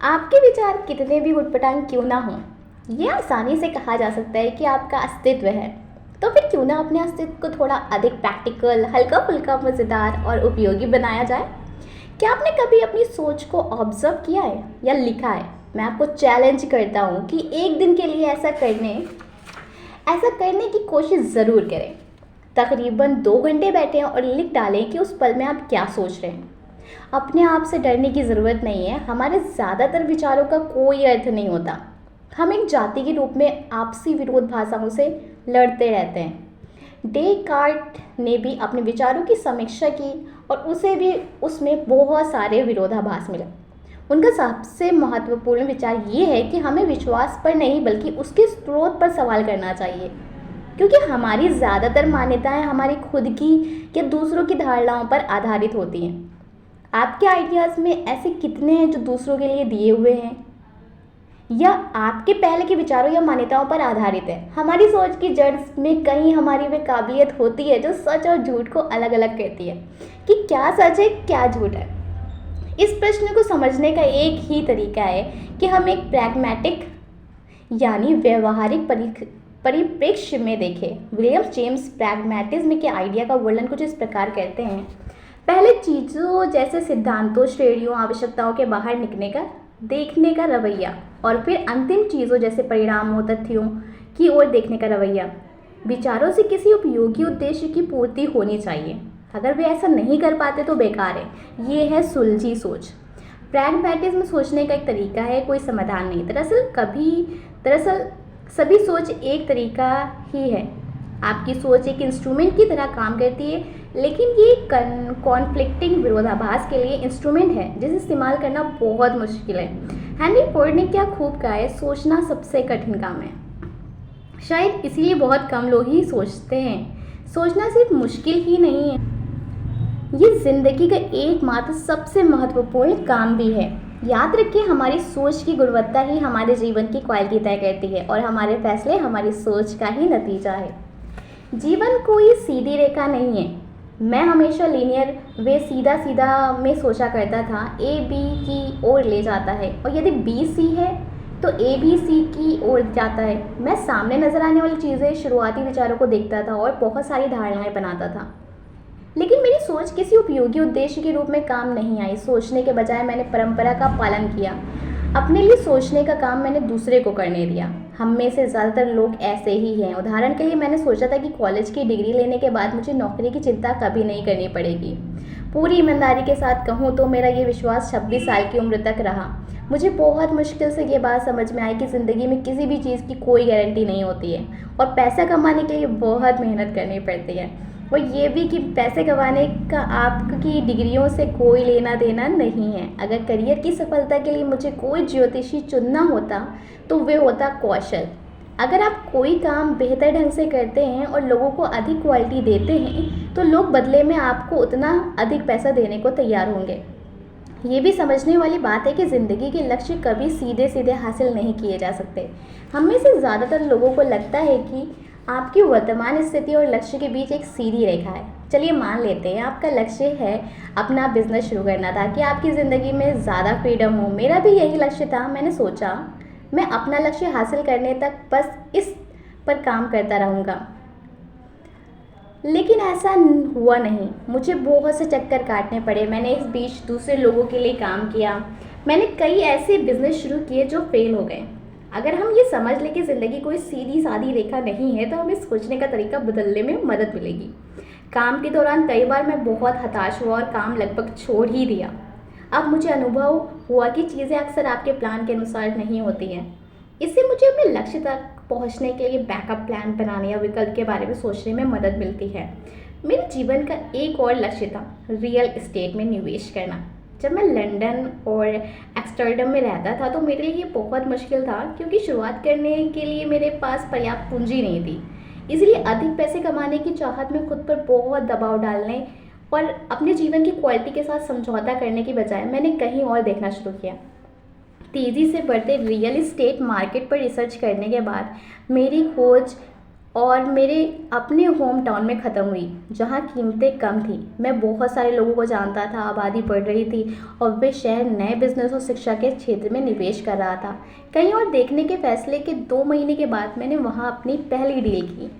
आपके विचार कितने भी उटपटांग क्यों ना हों, ये आसानी से कहा जा सकता है कि आपका अस्तित्व है। तो फिर क्यों ना अपने अस्तित्व को थोड़ा अधिक प्रैक्टिकल, हल्का फुल्का, मज़ेदार और उपयोगी बनाया जाए। क्या आपने कभी अपनी सोच को ऑब्जर्व किया है या लिखा है? मैं आपको चैलेंज करता हूँ कि एक दिन के लिए ऐसा करने की कोशिश ज़रूर करें। तकरीबन 2 घंटे बैठें और लिख डालें कि उस पल में आप क्या सोच रहे हैं। अपने आप से डरने की ज़रूरत नहीं है। हमारे ज़्यादातर विचारों का कोई अर्थ नहीं होता। हम एक जाति के रूप में आपसी विरोधाभासों से लड़ते रहते हैं। डेकार्ट ने भी अपने विचारों की समीक्षा की और उसे भी उसमें बहुत सारे विरोधाभास मिले। उनका सबसे महत्वपूर्ण विचार ये है कि हमें विश्वास पर नहीं बल्कि उसके स्रोत पर सवाल करना चाहिए, क्योंकि हमारी ज़्यादातर मान्यताएं हमारी खुद की या दूसरों की धारणाओं पर आधारित होती हैं। आपके आइडियाज़ में ऐसे कितने हैं जो दूसरों के लिए दिए हुए हैं या आपके पहले के विचारों या मान्यताओं पर आधारित है। हमारी सोच की जड़ में कहीं हमारी वे काबिलियत होती है जो सच और झूठ को अलग अलग करती है कि क्या सच है क्या झूठ है। इस प्रश्न को समझने का एक ही तरीका है कि हम एक प्रैग्मैटिक यानी व्यवहारिक परिप्रेक्ष्य में देखें। विलियम जेम्स प्रैग्मैटिज्म के आइडिया का वर्णन कुछ इस प्रकार करते हैं। पहले चीज़ों जैसे सिद्धांतों, श्रेणियों, आवश्यकताओं के बाहर निकलने का देखने का रवैया और फिर अंतिम चीज़ों जैसे परिणामों, तथ्यों की ओर देखने का रवैया। विचारों से किसी उपयोगी उद्देश्य की पूर्ति होनी चाहिए। अगर वे ऐसा नहीं कर पाते तो बेकार है। ये है सुलझी सोच। प्रैग्मैटिज्म सोचने का एक तरीका है, कोई समाधान नहीं। दरअसल सभी सोच एक तरीका ही है। आपकी सोच एक इंस्ट्रूमेंट की तरह काम करती है, लेकिन ये कॉन्फ्लिक्टिंग विरोधाभास के लिए इंस्ट्रूमेंट है जिसे इस्तेमाल करना बहुत मुश्किल है। हेनरी फोर्ड ने क्या खूब कहा है, सोचना सबसे कठिन काम है। शायद इसीलिए बहुत कम लोग ही सोचते हैं। सोचना सिर्फ मुश्किल ही नहीं है, ये जिंदगी का एकमात्र सबसे महत्वपूर्ण काम भी है। याद रखिए, हमारी सोच की गुणवत्ता ही हमारे जीवन की क्वालिटी तय करती है और हमारे फैसले हमारी सोच का ही नतीजा है। जीवन कोई सीधी रेखा नहीं है। मैं हमेशा लीनियर वे सीधा सीधा में सोचा करता था, ए बी की ओर ले जाता है और यदि बी सी है तो ए भी सी की ओर जाता है। मैं सामने नजर आने वाली चीज़ें, शुरुआती विचारों को देखता था और बहुत सारी धारणाएं बनाता था, लेकिन मेरी सोच किसी उपयोगी उद्देश्य के रूप में काम नहीं आई। सोचने के बजाय मैंने परंपरा का पालन किया। अपने लिए सोचने का काम मैंने दूसरे को करने दिया। हम में से ज़्यादातर लोग ऐसे ही हैं। उदाहरण के लिए, मैंने सोचा था कि कॉलेज की डिग्री लेने के बाद मुझे नौकरी की चिंता कभी नहीं करनी पड़ेगी। पूरी ईमानदारी के साथ कहूँ तो मेरा ये विश्वास 26 साल की उम्र तक रहा। मुझे बहुत मुश्किल से ये बात समझ में आई कि ज़िंदगी में किसी भी चीज़ की कोई गारंटी नहीं होती है और पैसा कमाने के लिए बहुत मेहनत करनी पड़ती है। और ये भी कि पैसे कमाने का आपकी डिग्रियों से कोई लेना देना नहीं है। अगर करियर की सफलता के लिए मुझे कोई ज्योतिषी चुनना होता तो वे होता कौशल। अगर आप कोई काम बेहतर ढंग से करते हैं और लोगों को अधिक क्वालिटी देते हैं तो लोग बदले में आपको उतना अधिक पैसा देने को तैयार होंगे। ये भी समझने वाली बात है कि ज़िंदगी के लक्ष्य कभी सीधे सीधे हासिल नहीं किए जा सकते। हम में से ज़्यादातर लोगों को लगता है कि आपकी वर्तमान स्थिति और लक्ष्य के बीच एक सीधी रेखा है। चलिए मान लेते हैं आपका लक्ष्य है अपना बिजनेस शुरू करना, ताकि आपकी ज़िंदगी में ज़्यादा फ्रीडम हो। मेरा भी यही लक्ष्य था। मैंने सोचा मैं अपना लक्ष्य हासिल करने तक बस इस पर काम करता रहूँगा, लेकिन ऐसा हुआ नहीं। मुझे बहुत से चक्कर काटने पड़े। मैंने इस बीच दूसरे लोगों के लिए काम किया। मैंने कई ऐसे बिजनेस शुरू किए जो फेल हो गए। अगर हम ये समझ लें कि ज़िंदगी कोई सीधी सादी रेखा नहीं है तो हमें सोचने का तरीका बदलने में मदद मिलेगी। काम के दौरान कई बार मैं बहुत हताश हुआ और काम लगभग छोड़ ही दिया। अब मुझे अनुभव हुआ कि चीज़ें अक्सर आपके प्लान के अनुसार नहीं होती हैं। इससे मुझे अपने लक्ष्य तक पहुंचने के लिए बैकअप प्लान बनाने या विकल्प के बारे में सोचने में मदद मिलती है। मेरे जीवन का एक और लक्ष्य था रियल एस्टेट में निवेश करना। जब मैं लंदन और एम्स्टर्डम में रहता था तो मेरे लिए बहुत मुश्किल था, क्योंकि शुरुआत करने के लिए मेरे पास पर्याप्त पूंजी नहीं थी। इसलिए अधिक पैसे कमाने की चाहत में खुद पर बहुत दबाव डालने और अपने जीवन की क्वालिटी के साथ समझौता करने की बजाय मैंने कहीं और देखना शुरू किया। तेज़ी से बढ़ते रियल एस्टेट मार्केट पर रिसर्च करने के बाद मेरी खोज और मेरे अपने होम टाउन में ख़त्म हुई, जहाँ कीमतें कम थी। मैं बहुत सारे लोगों को जानता था, आबादी बढ़ रही थी और वे शहर नए बिजनेस और शिक्षा के क्षेत्र में निवेश कर रहा था। कहीं और देखने के फैसले के 2 महीने के बाद मैंने वहाँ अपनी पहली डील की।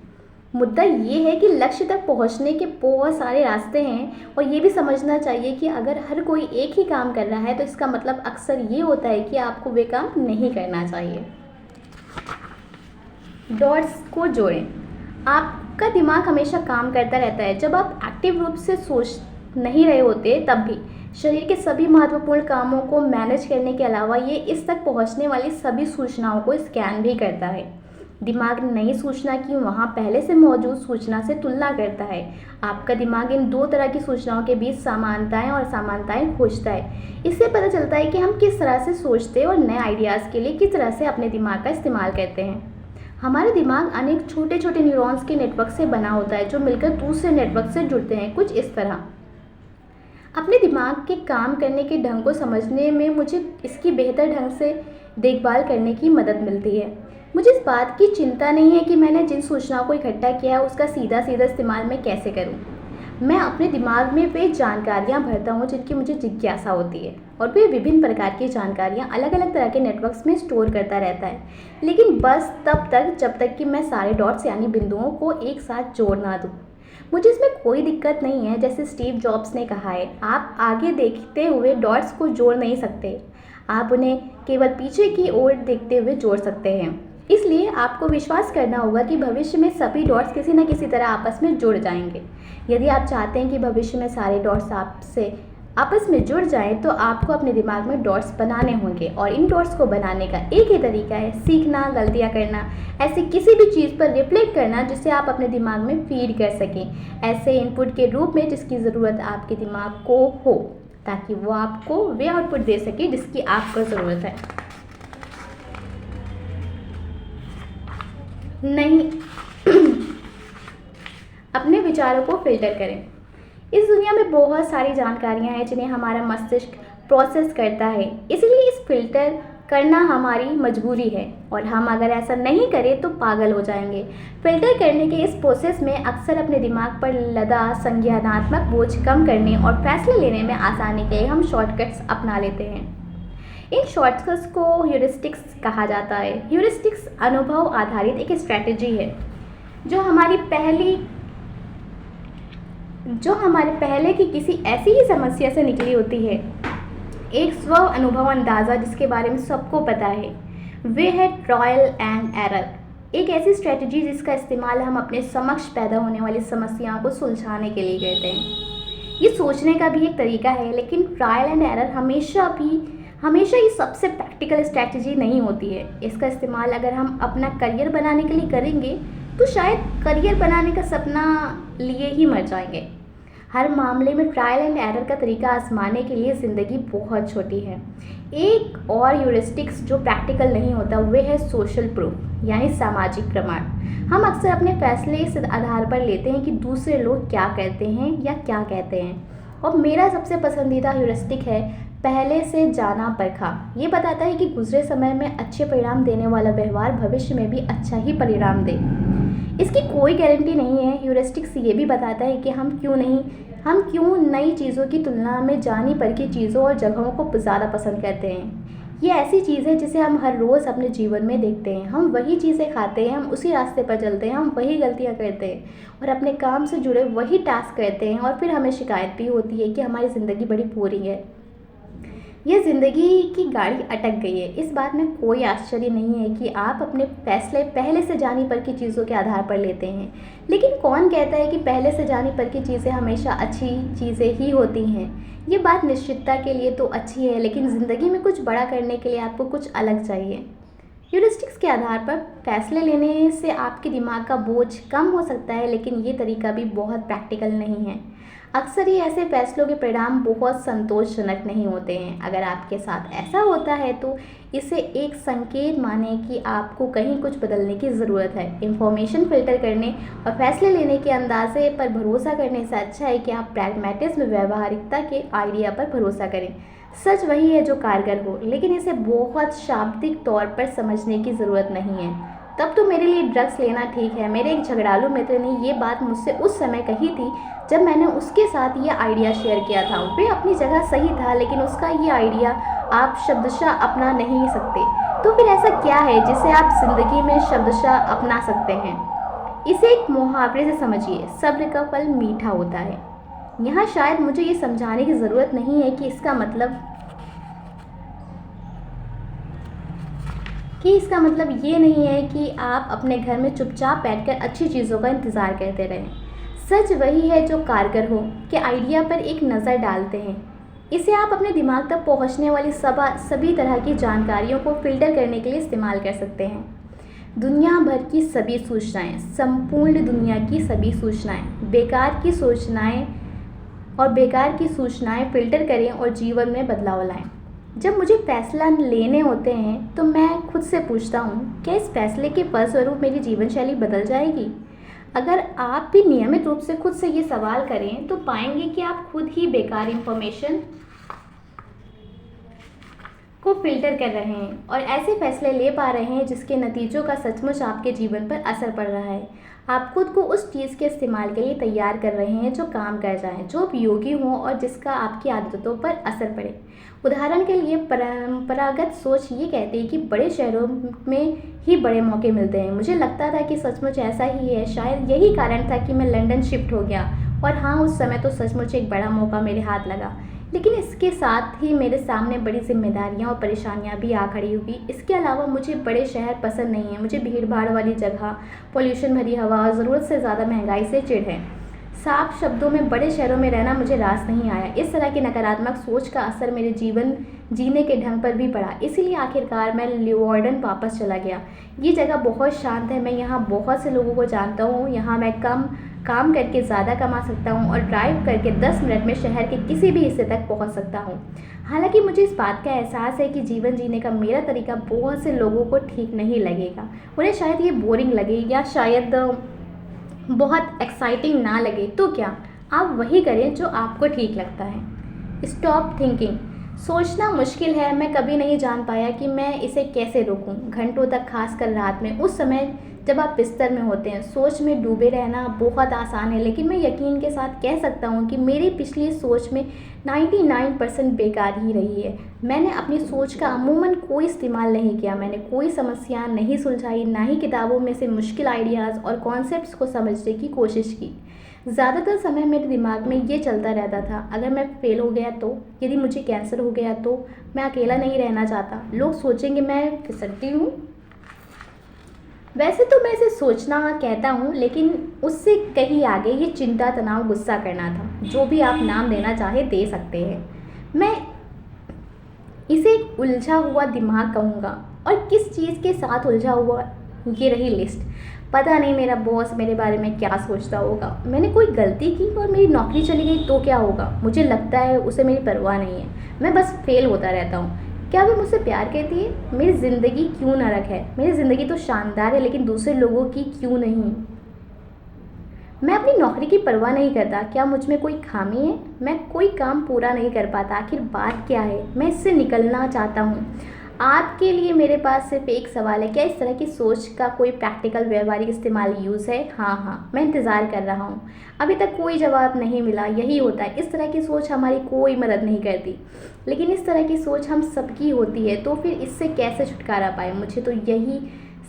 मुद्दा ये है कि लक्ष्य तक पहुँचने के बहुत सारे रास्ते हैं और ये भी समझना चाहिए कि अगर हर कोई एक ही काम कर रहा है तो इसका मतलब अक्सर ये होता है कि आपको वे काम नहीं करना चाहिए। डॉट्स को जोड़ें। आपका दिमाग हमेशा काम करता रहता है। जब आप एक्टिव रूप से सोच नहीं रहे होते तब भी शरीर के सभी महत्वपूर्ण कामों को मैनेज करने के अलावा ये इस तक पहुंचने वाली सभी सूचनाओं को स्कैन भी करता है। दिमाग नई सूचना की वहाँ पहले से मौजूद सूचना से तुलना करता है। आपका दिमाग इन दो तरह की सूचनाओं के बीच समानताएं और असमानताएं खोजता है। इससे पता चलता है कि हम किस तरह से सोचते हैं और नए आइडियाज़ के लिए किस तरह से अपने दिमाग का इस्तेमाल करते हैं। हमारा दिमाग अनेक छोटे छोटे न्यूरॉन्स के नेटवर्क से बना होता है जो मिलकर दूसरे नेटवर्क से जुड़ते हैं, कुछ इस तरह। अपने दिमाग के काम करने के ढंग को समझने में मुझे इसकी बेहतर ढंग से देखभाल करने की मदद मिलती है। मुझे इस बात की चिंता नहीं है कि मैंने जिन सूचनाओं को इकट्ठा किया है उसका सीधा सीधा इस्तेमाल मैं कैसे करूं। मैं अपने दिमाग में वे जानकारियां भरता हूं जिनकी मुझे जिज्ञासा होती है और वे विभिन्न प्रकार की जानकारियां अलग अलग तरह के नेटवर्क्स में स्टोर करता रहता है, लेकिन बस तब तक जब तक कि मैं सारे डॉट्स यानी बिंदुओं को एक साथ जोड़ ना दूँ। मुझे इसमें कोई दिक्कत नहीं है। जैसे स्टीव जॉब्स ने कहा है, आप आगे देखते हुए डॉट्स को जोड़ नहीं सकते, आप उन्हें केवल पीछे की ओर देखते हुए जोड़ सकते हैं। इसलिए आपको विश्वास करना होगा कि भविष्य में सभी डॉट्स किसी न किसी तरह आपस में जुड़ जाएंगे। यदि आप चाहते हैं कि भविष्य में सारे डॉट्स आपस में जुड़ जाएं, तो आपको अपने दिमाग में डॉट्स बनाने होंगे और इन डॉट्स को बनाने का एक ही तरीका है सीखना, गलतियां करना, ऐसी किसी भी चीज़ पर रिफ्लेक्ट करना जिसे आप अपने दिमाग में फीड कर सकें, ऐसे इनपुट के रूप में जिसकी ज़रूरत आपके दिमाग को हो, ताकि वो आपको वे आउटपुट दे सके जिसकी आपको ज़रूरत है। नहीं अपने विचारों को फिल्टर करें। इस दुनिया में बहुत सारी जानकारियां हैं जिन्हें हमारा मस्तिष्क प्रोसेस करता है, इसलिए इस फिल्टर करना हमारी मजबूरी है और हम अगर ऐसा नहीं करें तो पागल हो जाएंगे। फिल्टर करने के इस प्रोसेस में अक्सर अपने दिमाग पर लदा संज्ञानात्मक बोझ कम करने और फैसले लेने में आसानी के लिए हम शॉर्टकट्स अपना लेते हैं। इन शॉर्टकट्स को ह्यूरिस्टिक्स कहा जाता है। ह्यूरिस्टिक्स अनुभव आधारित एक स्ट्रैटेजी है जो हमारे पहले की किसी ऐसी ही समस्या से निकली होती है। एक स्व अनुभव अंदाज़ा जिसके बारे में सबको पता है, वे है ट्रायल एंड एरर, एक ऐसी स्ट्रैटेजी जिसका इस्तेमाल हम अपने समक्ष पैदा होने वाली समस्याओं को सुलझाने के लिए करते हैं। ये सोचने का भी एक तरीका है, लेकिन ट्रायल एंड एरर हमेशा ही सबसे प्रैक्टिकल स्ट्रैटेजी नहीं होती है। इसका इस्तेमाल अगर हम अपना करियर बनाने के लिए करेंगे तो शायद करियर बनाने का सपना लिए ही मर जाएंगे। हर मामले में ट्रायल एंड एरर का तरीका आजमाने के लिए ज़िंदगी बहुत छोटी है। एक और ह्यूरिस्टिक्स जो प्रैक्टिकल नहीं होता वह है सोशल प्रूफ यानी सामाजिक प्रमाण। हम अक्सर अपने फैसले इस आधार पर लेते हैं कि दूसरे लोग क्या करते हैं या क्या कहते हैं। और मेरा सबसे पसंदीदा ह्यूरिस्टिक है पहले से जाना परखा। ये बताता है कि गुजरे समय में अच्छे परिणाम देने वाला व्यवहार भविष्य में भी अच्छा ही परिणाम दे। इसकी कोई गारंटी नहीं है। ह्यूरिस्टिक्स ये भी बताता है कि हम क्यों नई चीज़ों की तुलना में जानी परखी चीज़ों और जगहों को ज़्यादा पसंद करते हैं। ये ऐसी चीज़ है जिसे हम हर रोज़ अपने जीवन में देखते हैं। हम वही चीज़ें खाते हैं, हम उसी रास्ते पर चलते हैं, हम वही गलतियाँ करते हैं और अपने काम से जुड़े वही टास्क करते हैं और फिर हमें शिकायत भी होती है कि हमारी ज़िंदगी बड़ी बोरिंग है, ये ज़िंदगी की गाड़ी अटक गई है। इस बात में कोई आश्चर्य नहीं है कि आप अपने फैसले पहले से जानी परखी चीज़ों के आधार पर लेते हैं। लेकिन कौन कहता है कि पहले से जानी परखी चीज़ें हमेशा अच्छी चीज़ें ही होती हैं? ये बात निश्चितता के लिए तो अच्छी है, लेकिन ज़िंदगी में कुछ बड़ा करने के लिए आपको कुछ अलग चाहिए। ह्यूरिस्टिक्स के आधार पर फैसले लेने से आपके दिमाग का बोझ कम हो सकता है, लेकिन ये तरीका भी बहुत प्रैक्टिकल नहीं है। अक्सर ही ऐसे फैसलों के परिणाम बहुत संतोषजनक नहीं होते हैं। अगर आपके साथ ऐसा होता है तो इसे एक संकेत माने कि आपको कहीं कुछ बदलने की ज़रूरत है। इंफॉर्मेशन फ़िल्टर करने और फैसले लेने के अंदाजे पर भरोसा करने से अच्छा है कि आप प्रैग्मैटिज्म व्यवहारिकता के आइडिया पर भरोसा करें। सच वही है जो कारगर हो, लेकिन इसे बहुत शाब्दिक तौर पर समझने की ज़रूरत नहीं है। तब तो मेरे लिए ड्रग्स लेना ठीक है। मेरे एक झगड़ालू मित्र ने ये बात मुझसे उस समय कही थी जब मैंने उसके साथ ये आइडिया शेयर किया था। वे अपनी जगह सही था, लेकिन उसका ये आइडिया आप शब्दशः अपना नहीं सकते। तो फिर ऐसा क्या है जिसे आप ज़िंदगी में शब्दशः अपना सकते हैं? इसे एक मुहावरे से समझिए, सब्र का फल मीठा होता है। यहाँ शायद मुझे ये समझाने की ज़रूरत नहीं है कि इसका मतलब ये नहीं है कि आप अपने घर में चुपचाप बैठकर अच्छी चीज़ों का इंतज़ार करते रहें। सच वही है जो कारगर हो कि आइडिया पर एक नज़र डालते हैं। इसे आप अपने दिमाग तक पहुंचने वाली सभी तरह की जानकारियों को फ़िल्टर करने के लिए इस्तेमाल कर सकते हैं। दुनिया भर की सभी सूचनाएं, संपूर्ण दुनिया की सभी सूचनाएं, बेकार की सूचनाएं फ़िल्टर करें और जीवन में बदलाव लाएं। जब मुझे फैसला लेने होते हैं तो मैं खुद से पूछता हूँ, क्या इस फैसले के फलस्वरूप मेरी जीवन शैली बदल जाएगी? अगर आप भी नियमित रूप से खुद से ये सवाल करें तो पाएंगे कि आप खुद ही बेकार इंफॉर्मेशन को फिल्टर कर रहे हैं और ऐसे फैसले ले पा रहे हैं जिसके नतीजों का सचमुच आपके जीवन पर असर पड़ रहा है। आप खुद को उस चीज़ के इस्तेमाल के लिए तैयार कर रहे हैं जो काम कर जाए, जो उपयोगी हो और जिसका आपकी आदतों पर असर पड़े। उदाहरण के लिए परंपरागत सोच ये कहती है कि बड़े शहरों में ही बड़े मौके मिलते हैं। मुझे लगता था कि सचमुच ऐसा ही है। शायद यही कारण था कि मैं लंदन शिफ्ट हो गया और हाँ, उस समय तो सचमुच एक बड़ा मौका मेरे हाथ लगा। लेकिन इसके साथ ही मेरे सामने बड़ी जिम्मेदारियां और परेशानियां भी आ खड़ी हुई। इसके अलावा मुझे बड़े शहर पसंद नहीं है। मुझे भीड़ भाड़ वाली जगह, पोल्यूशन भरी हवा और ज़रूरत से ज़्यादा महंगाई से चिढ़ है। साफ शब्दों में बड़े शहरों में रहना मुझे रास नहीं आया। इस तरह की नकारात्मक सोच का असर मेरे जीवन जीने के ढंग पर भी पड़ा। इसीलिए आखिरकार मैं ल्यूवार्डन वापस चला गया। ये जगह बहुत शांत है। मैं यहाँ बहुत से लोगों को जानता हूँ। यहाँ मैं कम काम करके ज़्यादा कमा सकता हूँ और ड्राइव करके 10 मिनट में शहर के किसी भी हिस्से तक पहुँच सकता हूँ। हालांकि मुझे इस बात का एहसास है कि जीवन जीने का मेरा तरीका बहुत से लोगों को ठीक नहीं लगेगा। उन्हें शायद ये बोरिंग लगे या शायद बहुत एक्साइटिंग ना लगे। तो क्या आप वही करें जो आपको ठीक लगता है। Stop thinking. सोचना मुश्किल है। मैं कभी नहीं जान पाया कि मैं इसे कैसे रोकूं। घंटों तक, खासकर रात में, उस समय जब आप बिस्तर में होते हैं, सोच में डूबे रहना बहुत आसान है। लेकिन मैं यकीन के साथ कह सकता हूँ कि मेरी पिछली सोच में 99% बेकार ही रही है। मैंने अपनी सोच का अमूमन कोई इस्तेमाल नहीं किया। मैंने कोई समस्या नहीं सुलझाई, ना ही किताबों में से मुश्किल आइडियाज़ और कॉन्सेप्ट्स को समझने की कोशिश की। ज़्यादातर समय मेरे दिमाग में ये चलता रहता था, अगर मैं फेल हो गया तो, यदि मुझे कैंसर हो गया तो, मैं अकेला नहीं रहना चाहता, लोग सोचेंगे मैं फिसलती हूँ। वैसे तो मैं इसे सोचना कहता हूँ, लेकिन उससे कहीं आगे ये चिंता, तनाव, गुस्सा करना था। जो भी आप नाम देना चाहे दे सकते हैं। मैं इसे एक उलझा हुआ दिमाग कहूँगा। और किस चीज़ के साथ उलझा हुआ, ये रही लिस्ट। पता नहीं मेरा बॉस मेरे बारे में क्या सोचता होगा। मैंने कोई गलती की और मेरी नौकरी चली गई तो क्या होगा। मुझे लगता है उसे मेरी परवाह नहीं है। मैं बस फेल होता रहता हूँ। क्या वो मुझसे प्यार करती है? मेरी ज़िंदगी क्यों नरक है? मेरी ज़िंदगी तो शानदार है, लेकिन दूसरे लोगों की क्यों नहीं? मैं अपनी नौकरी की परवाह नहीं करता। क्या मुझ में कोई खामी है? मैं कोई काम पूरा नहीं कर पाता। आखिर बात क्या है? मैं इससे निकलना चाहता हूँ। आपके लिए मेरे पास सिर्फ एक सवाल है, क्या इस तरह की सोच का कोई प्रैक्टिकल व्यवहारिक इस्तेमाल यूज़ है? हाँ, मैं इंतज़ार कर रहा हूँ। अभी तक कोई जवाब नहीं मिला। यही होता है, इस तरह की सोच हमारी कोई मदद नहीं करती। लेकिन इस तरह की सोच हम सबकी होती है, तो फिर इससे कैसे छुटकारा पाए? मुझे तो यही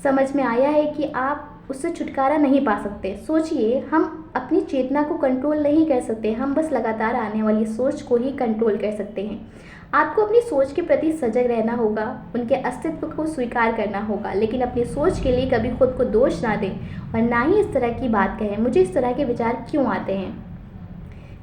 समझ में आया है कि आप उससे छुटकारा नहीं पा सकते। सोचिए, हम अपनी चेतना को कंट्रोल नहीं कर सकते। हम बस लगातार आने वाली सोच को ही कंट्रोल कर सकते हैं। आपको अपनी सोच के प्रति सजग रहना होगा, उनके अस्तित्व को स्वीकार करना होगा, लेकिन अपनी सोच के लिए कभी खुद को दोष ना दें और ना ही इस तरह की बात कहें, मुझे इस तरह के विचार क्यों आते हैं।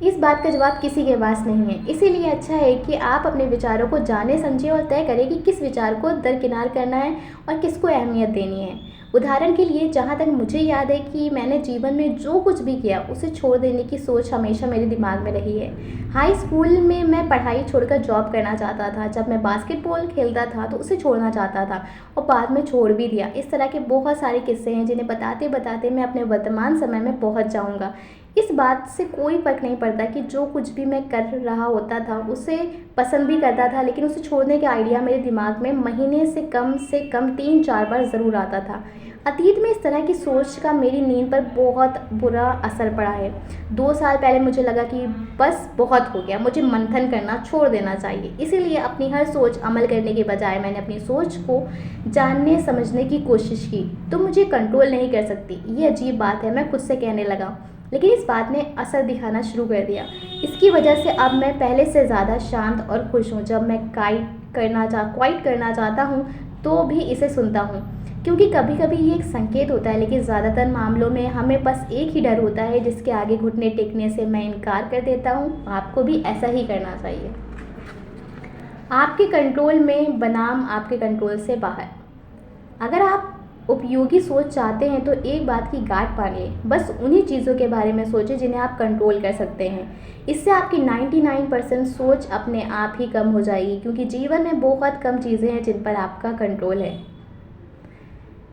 इस बात का जवाब किसी के पास नहीं है। इसीलिए अच्छा है कि आप अपने विचारों को जाने, समझें और तय करें कि किस विचार को दरकिनार करना है और किसको अहमियत देनी है। उदाहरण के लिए, जहाँ तक मुझे याद है कि मैंने जीवन में जो कुछ भी किया उसे छोड़ देने की सोच हमेशा मेरे दिमाग में रही है। हाई स्कूल में मैं पढ़ाई छोड़कर जॉब करना चाहता था। जब मैं बास्केटबॉल खेलता था तो उसे छोड़ना चाहता था और बाद में छोड़ भी दिया। इस तरह के बहुत सारे किस्से हैं जिन्हें बताते बताते मैं अपने वर्तमान समय में पहुँच जाऊँगा। इस बात से कोई फ़र्क नहीं पड़ता कि जो कुछ भी मैं कर रहा होता था उसे पसंद भी करता था, लेकिन उसे छोड़ने का आइडिया मेरे दिमाग में महीने से कम 3-4 बार ज़रूर आता था। अतीत में इस तरह की सोच का मेरी नींद पर बहुत बुरा असर पड़ा है। 2 साल पहले मुझे लगा कि बस बहुत हो गया, मुझे मंथन करना छोड़ देना चाहिए। इसीलिए अपनी हर सोच अमल करने के बजाय मैंने अपनी सोच को जानने समझने की कोशिश की। तुम मुझे कंट्रोल नहीं कर सकती, ये अजीब बात है, मैं खुद से कहने लगा। लेकिन इस बात ने असर दिखाना शुरू कर दिया। इसकी वजह से अब मैं पहले से ज़्यादा शांत और खुश हूँ। जब मैं क्वाइट करना चाहता हूँ तो भी इसे सुनता हूँ, क्योंकि कभी कभी ये एक संकेत होता है, लेकिन ज़्यादातर मामलों में हमें बस एक ही डर होता है जिसके आगे घुटने टेकने से मैं इनकार कर देता हूँ। आपको भी ऐसा ही करना चाहिए। आपके कंट्रोल में बनाम आपके कंट्रोल से बाहर। अगर आप उपयोगी सोच चाहते हैं तो एक बात की गांठ बांध लें। बस उन्हीं चीज़ों के बारे में सोचें जिन्हें आप कंट्रोल कर सकते हैं। इससे आपकी 99% सोच अपने आप ही कम हो जाएगी, क्योंकि जीवन में बहुत कम चीज़ें हैं जिन पर आपका कंट्रोल है।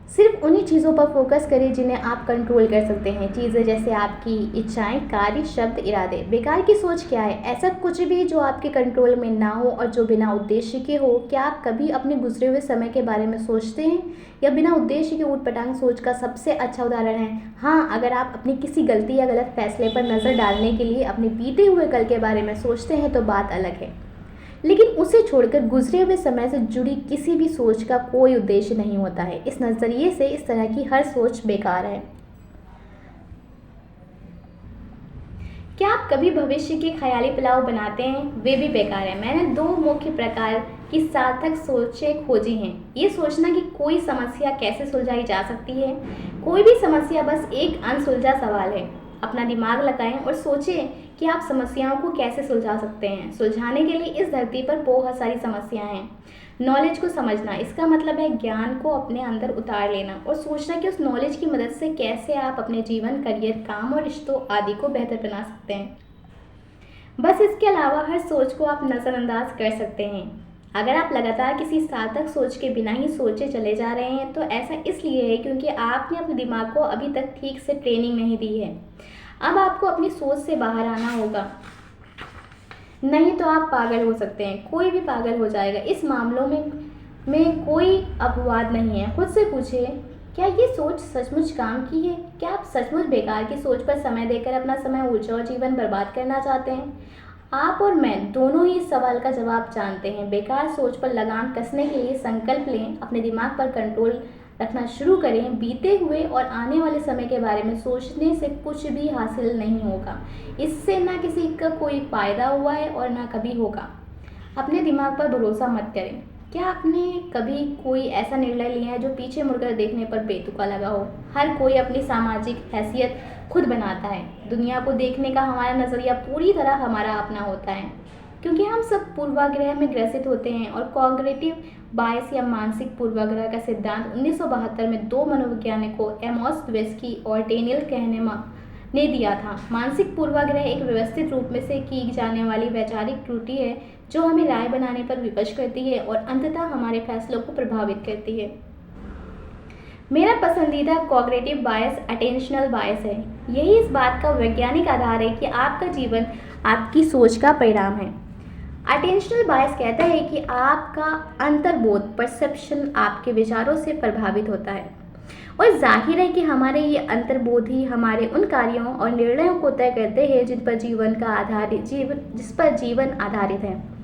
सिर्फ उन्हीं चीज़ों पर फोकस करें जिन्हें आप कंट्रोल कर सकते हैं। चीज़ें जैसे आपकी इच्छाएं, कार्य, शब्द, इरादे। बेकार की सोच क्या है? ऐसा कुछ भी जो आपके कंट्रोल में ना हो और जो बिना उद्देश्य के हो। क्या आप कभी अपने गुजरे हुए समय के बारे में सोचते हैं? या बिना उद्देश्य के ऊटपटांग सोच का सबसे अच्छा उदाहरण है। हाँ, अगर आप अपनी किसी गलती या गलत फैसले पर नज़र डालने के लिए अपने बीते हुए कल के बारे में सोचते हैं तो बात अलग है, लेकिन उसे छोड़कर गुजरे हुए समय से जुड़ी किसी भी सोच का कोई उद्देश्य नहीं होता है। इस नज़रिए से इस तरह की हर सोच बेकार है। क्या आप कभी भविष्य के ख्याली पुलाव बनाते हैं? वे भी बेकार है। मैंने 2 मुख्य प्रकार की सार्थक सोचें खोजी हैं। ये सोचना कि कोई समस्या कैसे सुलझाई जा सकती है। कोई भी समस्या बस एक अनसुलझा सवाल है। अपना दिमाग लगाएं और सोचें कि आप समस्याओं को कैसे सुलझा सकते हैं। सुलझाने के लिए इस धरती पर बहुत सारी समस्याएं हैं। नॉलेज को समझना, इसका मतलब है ज्ञान को अपने अंदर उतार लेना और सोचना कि उस नॉलेज की मदद से कैसे आप अपने जीवन, करियर, काम और रिश्तों आदि को बेहतर बना सकते हैं। बस इसके अलावा हर सोच को आप नज़रअंदाज कर सकते हैं। अगर आप लगातार किसी सार्थक सोच के बिना ही सोचे चले जा रहे हैं तो ऐसा इसलिए है क्योंकि आपने अपने दिमाग को अभी तक ठीक से ट्रेनिंग नहीं दी है। अब आपको अपनी सोच से बाहर आना होगा, नहीं तो आप पागल हो सकते हैं। कोई भी पागल हो जाएगा। इस मामलों में कोई अपवाद नहीं है। खुद से पूछिए, क्या ये सोच सचमुच काम की है? क्या आप सचमुच बेकार की सोच पर समय देकर अपना समय, ऊर्जा और जीवन बर्बाद करना चाहते हैं? आप और मैं दोनों ही इस सवाल का जवाब जानते हैं। बेकार सोच पर लगाम कसने के लिए संकल्प लें। अपने दिमाग पर कंट्रोल रखना शुरू करें। बीते हुए और आने वाले समय के बारे में सोचने से कुछ भी हासिल नहीं होगा। इससे ना किसी का कोई फ़ायदा हुआ है और ना कभी होगा। अपने दिमाग पर भरोसा मत करें। क्या आपने कभी कोई ऐसा निर्णय लिया है जो पीछे मुड़कर देखने पर बेतुका लगा हो? हर कोई अपनी सामाजिक हैसियत खुद बनाता है। दुनिया को देखने का हमारा नज़रिया पूरी तरह हमारा अपना होता है, क्योंकि हम सब पूर्वाग्रह में ग्रसित होते हैं। और कॉग्निटिव बायस या मानसिक पूर्वाग्रह का सिद्धांत 1972 में 2 मनोवैज्ञानिकों एमोस द्वेस्की और डेनियल कहनेमान ने दिया था। मानसिक पूर्वाग्रह एक व्यवस्थित रूप में से की जाने वाली वैचारिक त्रुटि है जो हमें राय बनाने पर विवश करती है और अंततः हमारे फैसलों को प्रभावित करती है। मेरा पसंदीदा कॉग्निटिव बायस अटेंशनल बायस है। यही इस बात का वैज्ञानिक आधार है कि आपका जीवन आपकी सोच का परिणाम है। अटेंशनल बायस कहता है कि आपका अंतर्बोध परसेप्शन आपके विचारों से प्रभावित होता है, और जाहिर है कि हमारे ये अंतर्बोध ही हमारे उन कार्यों और निर्णयों को तय करते हैं जिस पर जीवन आधारित है।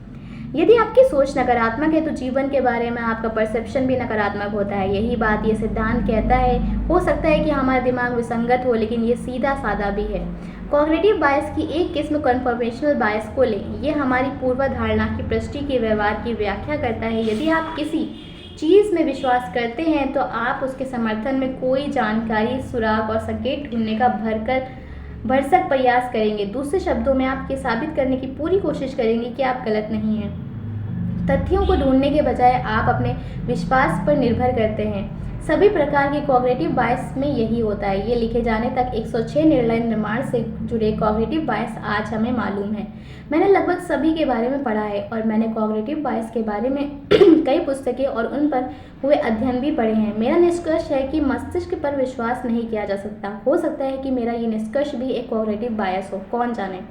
यदि आपकी सोच नकारात्मक है तो जीवन के बारे में आपका परसेप्शन भी नकारात्मक होता है। यही बात ये सिद्धांत कहता है। हो सकता है कि हमारा दिमाग विसंगत हो, लेकिन ये सीधा साधा भी है। कॉग्निटिव बायस की एक किस्म कन्फर्मेशनल बायस को लें। ये हमारी पूर्वधारणा की पृष्ठि के व्यवहार की व्याख्या करता है। यदि आप किसी चीज़ में विश्वास करते हैं तो आप उसके समर्थन में कोई जानकारी, सुराग और संकेत ढूंढने का भरसक प्रयास करेंगे। दूसरे शब्दों में आप ये साबित करने की पूरी कोशिश करेंगे कि आप गलत नहीं हैं। तथ्यों को ढूंढने के बजाय आप अपने विश्वास पर निर्भर करते हैं। सभी प्रकार के कॉग्निटिव बायस में यही होता है। ये लिखे जाने तक 106 निर्णय निर्माण से जुड़े कॉग्निटिव बायस आज हमें मालूम है। मैंने लगभग सभी के बारे में पढ़ा है और मैंने कॉग्निटिव बायस के बारे में कई पुस्तकें और उन पर हुए अध्ययन भी पढ़े हैं। मेरा निष्कर्ष है कि मस्तिष्क पर विश्वास नहीं किया जा सकता। हो सकता है कि मेरा ये निष्कर्ष भी एक कॉग्निटिव बायस हो, कौन जाने।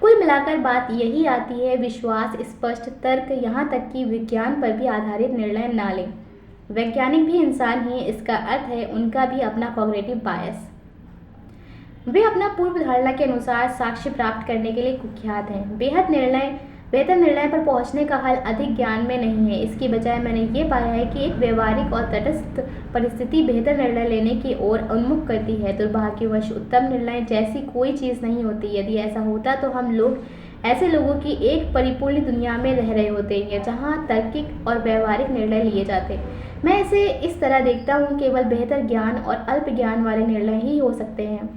कुल मिलाकर बात यही आती है, विश्वास, स्पष्ट तर्क, यहाँ तक कि विज्ञान पर भी आधारित निर्णय ना लें। वैज्ञानिक भी इंसान ही, इसका अर्थ है उनका भी अपना कॉग्निटिव बायस। वे अपना पूर्व धारणा के अनुसार साक्ष्य प्राप्त करने के लिए कुख्यात हैं। बेहतर निर्णय पर पहुंचने का हल अधिक ज्ञान में नहीं है। इसकी बजाय मैंने ये पाया है कि एक व्यवहारिक और तटस्थ परिस्थिति बेहतर निर्णय लेने की ओर उन्मुख करती है। दुर्भाग्यवश उत्तम निर्णय जैसी कोई चीज़ नहीं होती। यदि ऐसा होता तो हम लोग ऐसे लोगों की एक परिपूर्ण दुनिया में रह रहे होते हैं जहाँ तार्किक और व्यवहारिक निर्णय लिए जाते। मैं इसे इस तरह देखता हूँ, केवल बेहतर ज्ञान और अल्प ज्ञान वाले निर्णय ही हो सकते हैं।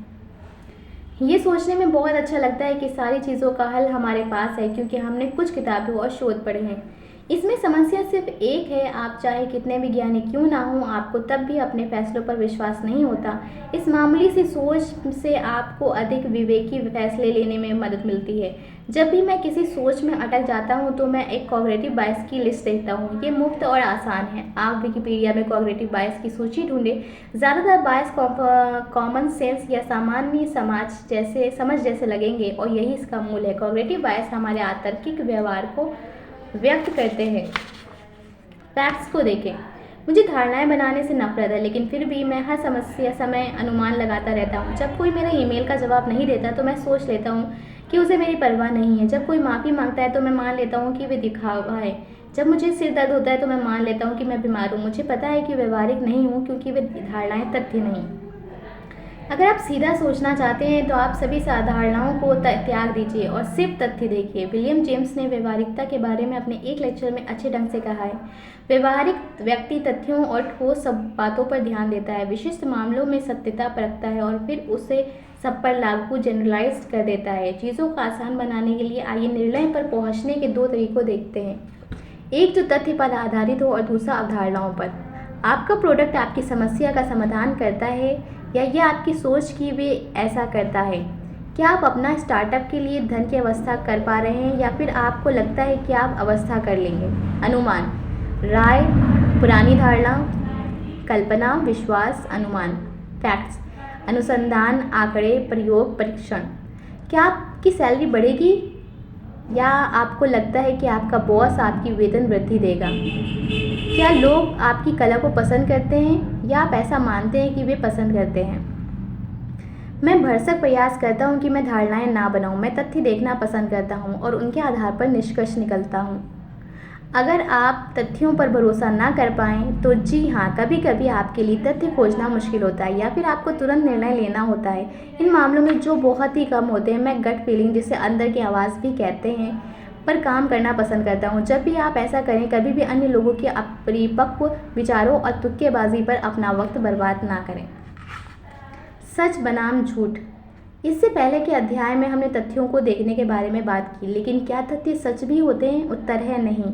ये सोचने में बहुत अच्छा लगता है कि सारी चीज़ों का हल हमारे पास है, क्योंकि हमने कुछ किताबें और शोध पढ़े हैं। इसमें समस्या सिर्फ एक है, आप चाहे कितने भी ज्ञानी क्यों ना हों, आपको तब भी अपने फैसलों पर विश्वास नहीं होता। इस मामूली सी सोच से आपको अधिक विवेकी फैसले लेने में मदद मिलती है। जब भी मैं किसी सोच में अटक जाता हूँ तो मैं एक कॉग्निटिव बायस की लिस्ट देखता हूँ। ये मुफ्त और आसान है। आप विकिपीडिया में कॉग्निटिव बायस की सूची ढूंढें। ज़्यादातर बायस कॉमन सेंस या सामान्य समझ जैसे लगेंगे और यही इसका मूल है। कॉग्निटिव बायस हमारे आंतरिक व्यवहार को व्यक्त करते हैं। फैक्ट्स को देखें। मुझे धारणाएं बनाने से नफरत है, लेकिन फिर भी मैं हर समय अनुमान लगाता रहता हूँ। जब कोई मेरा ईमेल का जवाब नहीं देता तो मैं सोच लेता हूँ कि उसे मेरी परवाह नहीं है। जब कोई माफ़ी मांगता है तो मैं मान लेता हूँ कि वे दिखावा है। जब मुझे सिर दर्द होता है तो मैं मान लेता हूँ कि मैं बीमार हूँ। मुझे पता है कि व्यवहारिक नहीं हूँ, क्योंकि वे धारणाएं तथ्य नहीं। अगर आप सीधा सोचना चाहते हैं तो आप सभी धारणाओं को त्याग दीजिए और सिर्फ तथ्य देखिए। विलियम जेम्स ने व्यवहारिकता के बारे में अपने एक लेक्चर में अच्छे ढंग से कहा है, व्यवहारिक व्यक्ति तथ्यों और ठोस सब बातों पर ध्यान देता है, विशिष्ट मामलों में सत्यता परखता है और फिर उसे सब पर लागू जनरलाइज कर देता है। चीज़ों को आसान बनाने के लिए आइए निर्णय पर पहुंचने के दो तरीकों देखते हैं, एक जो तथ्य पर आधारित हो और दूसरा अवधारणाओं पर। आपका प्रोडक्ट आपकी समस्या का समाधान करता है या यह आपकी सोच कि वे ऐसा करता है? क्या आप अपना स्टार्टअप के लिए धन की व्यवस्था कर पा रहे हैं या फिर आपको लगता है कि आप व्यवस्था कर लेंगे? अनुमान, राय, पुरानी धारणा, कल्पना, विश्वास, अनुमान, फैक्ट्स, अनुसंधान, आंकड़े, प्रयोग, परीक्षण। क्या आपकी सैलरी बढ़ेगी या आपको लगता है कि आपका बॉस आपकी वेतन वृद्धि देगा? क्या लोग आपकी कला को पसंद करते हैं या आप ऐसा मानते हैं कि वे पसंद करते हैं? मैं भरसक प्रयास करता हूं कि मैं धारणाएं ना बनाऊं। मैं तथ्य देखना पसंद करता हूं और उनके आधार पर निष्कर्ष निकलता हूं। अगर आप तथ्यों पर भरोसा ना कर पाएं तो जी हाँ, कभी कभी आपके लिए तथ्य खोजना मुश्किल होता है या फिर आपको तुरंत निर्णय लेना होता है। इन मामलों में जो बहुत ही कम होते हैं, मैं गट फीलिंग, जिसे अंदर की आवाज़ भी कहते हैं, पर काम करना पसंद करता हूँ। जब भी आप ऐसा करें, कभी भी अन्य लोगों के अपरिपक्व विचारों और तुक्केबाजी पर अपना वक्त बर्बाद ना करें। सच बनाम झूठ। इससे पहले के अध्याय में हमने तथ्यों को देखने के बारे में बात की, लेकिन क्या तथ्य सच भी होते हैं? उत्तर है नहीं।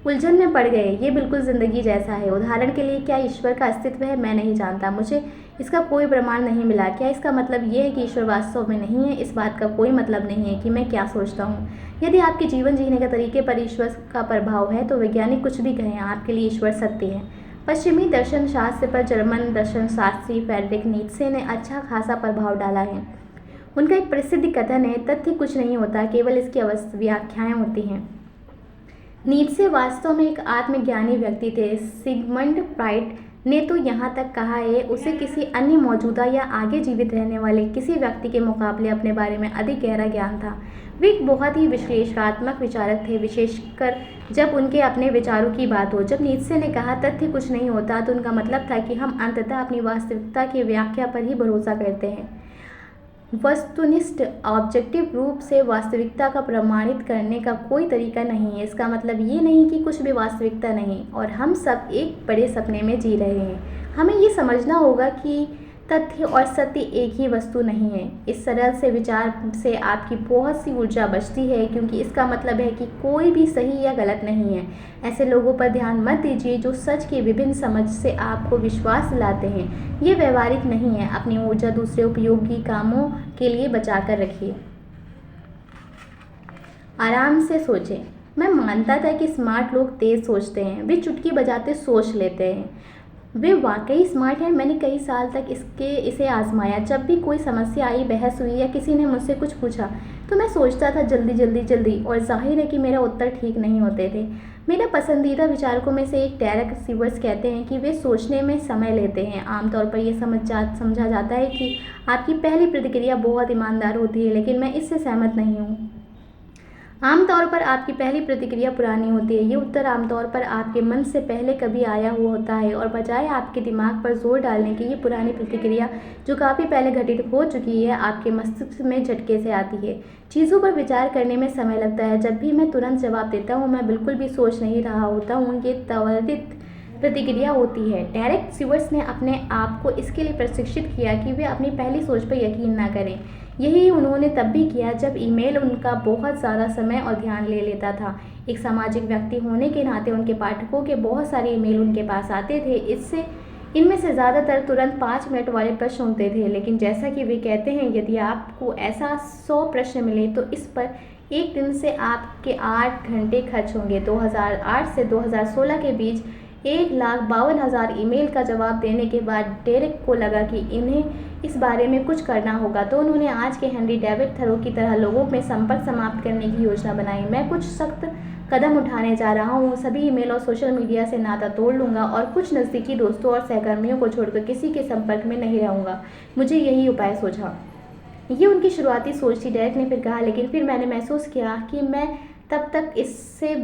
उलझन में पड़ गए। ये बिल्कुल ज़िंदगी जैसा है। उदाहरण के लिए, क्या ईश्वर का अस्तित्व है? मैं नहीं जानता, मुझे इसका कोई प्रमाण नहीं मिला। क्या इसका मतलब ये है कि ईश्वर वास्तव में नहीं है? इस बात का कोई मतलब नहीं है कि मैं क्या सोचता हूँ। यदि आपके जीवन जीने के तरीके पर ईश्वर का प्रभाव है तो वैज्ञानिक कुछ भी कहें, आपके लिए ईश्वर सत्य है। पश्चिमी दर्शन शास्त्र पर जर्मन दर्शन शास्त्री फ्रेडरिक नीत्शे ने अच्छा खासा प्रभाव डाला है। उनका एक प्रसिद्ध कथन है, तथ्य कुछ नहीं होता, केवल इसकी व्याख्याएं होती हैं। नीत्शे वास्तव में एक आत्मज्ञानी व्यक्ति थे। सिगमंड फ्राइड ने तो यहाँ तक कहा है, उसे किसी अन्य मौजूदा या आगे जीवित रहने वाले किसी व्यक्ति के मुकाबले अपने बारे में अधिक गहरा ज्ञान था। वे एक बहुत ही विश्लेषणात्मक विचारक थे, विशेषकर जब उनके अपने विचारों की बात हो। जब नीत्शे ने कहा तथ्य कुछ नहीं होता, तो उनका मतलब था कि हम अंततः अपनी वास्तविकता की व्याख्या पर ही भरोसा करते हैं। वस्तुनिष्ठ ऑब्जेक्टिव रूप से वास्तविकता का प्रमाणित करने का कोई तरीका नहीं है। इसका मतलब ये नहीं कि कुछ भी वास्तविकता नहीं और हम सब एक बड़े सपने में जी रहे हैं। हमें ये समझना होगा कि तथ्य और सत्य एक ही वस्तु नहीं है। इस सरल से विचार से आपकी बहुत सी ऊर्जा बचती है, क्योंकि इसका मतलब है कि कोई भी सही या गलत नहीं है। ऐसे लोगों पर ध्यान मत दीजिए जो सच की विभिन्न समझ से आपको विश्वास दिलाते हैं। ये व्यवहारिक नहीं है। अपनी ऊर्जा दूसरे उपयोगी कामों के लिए बचा कर रखिए। आराम से सोचें। मैं मानता था कि स्मार्ट लोग तेज सोचते हैं, वे चुटकी बजाते सोच लेते हैं। वे वाकई स्मार्ट हैं। मैंने कई साल तक इसे आजमाया। जब भी कोई समस्या आई, बहस हुई या किसी ने मुझसे कुछ पूछा तो मैं सोचता था जल्दी जल्दी जल्दी, और जाहिर है कि मेरा उत्तर ठीक नहीं होते थे। मेरा पसंदीदा विचारकों में से एक डेरेक सीवर्स कहते हैं कि वे सोचने में समय लेते हैं। आमतौर पर यह समझा जाता है कि आपकी पहली प्रतिक्रिया बहुत ईमानदार होती है, लेकिन मैं इससे सहमत नहीं हूँ। आमतौर पर आपकी पहली प्रतिक्रिया पुरानी होती है। ये उत्तर आमतौर पर आपके मन से पहले कभी आया हुआ होता है, और बजाय आपके दिमाग पर जोर डालने की, ये पुरानी प्रतिक्रिया जो काफ़ी पहले घटित हो चुकी है, आपके मस्तिष्क में झटके से आती है। चीज़ों पर विचार करने में समय लगता है। जब भी मैं तुरंत जवाब देता हूँ, मैं बिल्कुल भी सोच नहीं रहा होता हूँ। ये त्वरित प्रतिक्रिया होती है। डेरेक सीवर्स ने अपने आप को इसके लिए प्रशिक्षित किया कि वे अपनी पहली सोच पर यकीन न करें। यही उन्होंने तब भी किया जब ईमेल उनका बहुत ज़्यादा समय और ध्यान ले लेता था। एक सामाजिक व्यक्ति होने के नाते उनके पाठकों के बहुत सारे ईमेल उनके पास आते थे। इनमें से ज़्यादातर तुरंत 5 मिनट वाले प्रश्न होते थे, लेकिन जैसा कि वे कहते हैं, यदि आपको ऐसा 100 प्रश्न मिले तो इस पर एक दिन से आपके 8 घंटे खर्च होंगे। 2008 से 2016 के बीच 1,52,000 ईमेल का जवाब देने के बाद डेरेक को लगा कि इन्हें इस बारे में कुछ करना होगा। तो उन्होंने आज के हेनरी डेविड थरो की तरह लोगों में संपर्क समाप्त करने की योजना बनाई। मैं कुछ सख्त कदम उठाने जा रहा हूँ। सभी ईमेल और सोशल मीडिया से नाता तोड़ लूँगा और कुछ नज़दीकी दोस्तों और सहकर्मियों को छोड़कर किसी के संपर्क में नहीं रहूँगा। मुझे यही उपाय सूझा। ये उनकी शुरुआती सोच थी, डेरेक ने फिर कहा, लेकिन फिर मैंने महसूस किया कि मैं तब तक इससे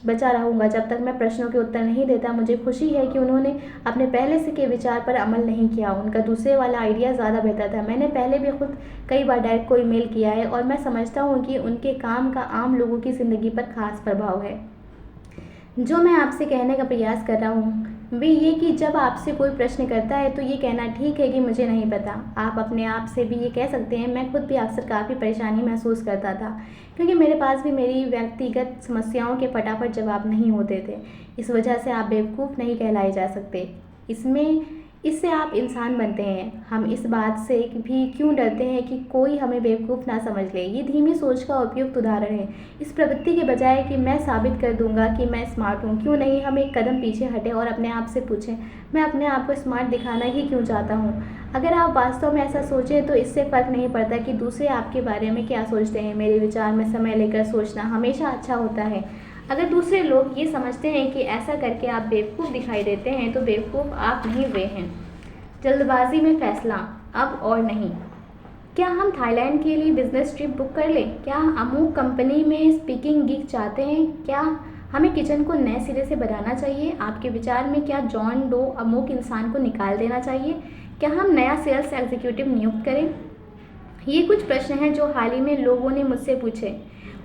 बचा रहूँगा जब तक मैं प्रश्नों के उत्तर नहीं देता। मुझे खुशी है कि उन्होंने अपने पहले से के विचार पर अमल नहीं किया। उनका दूसरे वाला आइडिया ज़्यादा बेहतर था। मैंने पहले भी खुद कई बार डेरेक को ईमेल किया है, और मैं समझता हूँ कि उनके काम का आम लोगों की ज़िंदगी पर खास प्रभाव है। जो मैं आपसे कहने का प्रयास कर रहा हूँ वे ये कि जब आपसे कोई प्रश्न करता है तो ये कहना ठीक है कि मुझे नहीं पता। आप अपने आप से भी ये कह सकते हैं, मैं खुद भी अक्सर काफ़ी परेशानी महसूस करता था, क्योंकि मेरे पास भी मेरी व्यक्तिगत समस्याओं के फटाफट जवाब नहीं होते थे। इस वजह से आप बेवकूफ़ नहीं कहलाए जा सकते। इससे आप इंसान बनते हैं। हम इस बात से भी क्यों डरते हैं कि कोई हमें बेवकूफ़ ना समझ ले। ये धीमी सोच का उपयुक्त उदाहरण है। इस प्रवृत्ति के बजाय कि मैं साबित कर दूंगा कि मैं स्मार्ट हूँ, क्यों नहीं हम एक कदम पीछे हटें और अपने आप से पूछें, मैं अपने आप को स्मार्ट दिखाना ही क्यों चाहता हूँ। अगर आप वास्तव में ऐसा सोचें तो इससे फ़र्क नहीं पड़ता कि दूसरे आपके बारे में क्या सोचते हैं। मेरे विचार में समय लेकर सोचना हमेशा अच्छा होता है। अगर दूसरे लोग ये समझते हैं कि ऐसा करके आप बेवकूफ़ दिखाई देते हैं, तो बेवकूफ़ आप नहीं, वे हैं। जल्दबाजी में फ़ैसला, अब और नहीं। क्या हम थाईलैंड के लिए बिजनेस ट्रिप बुक कर लें? क्या अमुक कंपनी में स्पीकिंग गिग चाहते हैं? क्या हमें किचन को नए सिरे से बनाना चाहिए? आपके विचार में क्या जॉन डो अमुक इंसान को निकाल देना चाहिए? क्या हम नया सेल्स एग्जीक्यूटिव नियुक्त करें? ये कुछ प्रश्न हैं जो हाल ही में लोगों ने मुझसे पूछे,